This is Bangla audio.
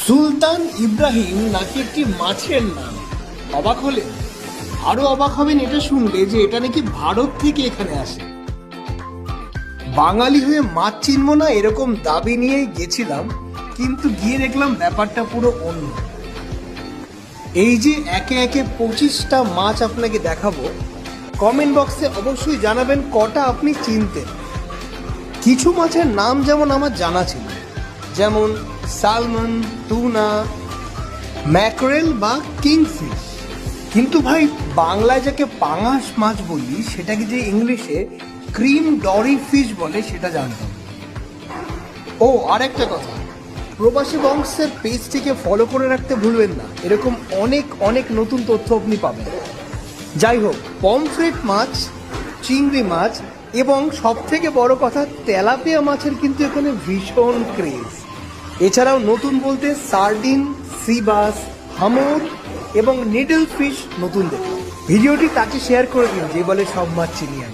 সুলতান ইব্রাহিম নাকি একটি মাছের নাম। অবাক হলে? আরো অবাক হবেন এটা শুনলে যে এটা নাকি ভারত থেকে এখানে আসে। বাঙালি হয়ে মাছ চিনব না এরকম দাবি নিয়ে গেছিলাম, কিন্তু গিয়ে দেখলাম ব্যাপারটা পুরো অন্য। এই যে একে একে 25টা মাছ আপনাকে দেখাবো, কমেন্ট বক্সে অবশ্যই জানাবেন কটা আপনি চিনতেন। কিছু মাছের নাম যেমন আমার জানা ছিল, যেমন সালমন, টুনা, ম্যাকরেল বা কিংফিশ। কিন্তু ভাই বাংলায় যাকে পাঙাশ মাছ বলি সেটাকে যে ইংলিশে ক্রিম ডরি ফিশ বলে সেটা জানতাম। ও আরেকটা কথা, প্রবাসী বংশের পেজটিকে ফলো করে রাখতে ভুলবেন না, এরকম অনেক অনেক নতুন তথ্য আপনি পাবেন। যাই হোক, পমফ্রেট মাছ, চিংড়ি মাছ এবং সব থেকে বড় কথা তেলাপিয়া মাছের কিন্তু এখানে ভীষণ ক্রেজ। এছাড়াও নতুন বলতে সার্ডিন, সিবাস, হামর এবং নিডল ফিশ নতুন দেখলাম। ভিডিওটি তাকে শেয়ার করে দিন যে বলে সব মাছ চিনি আমি।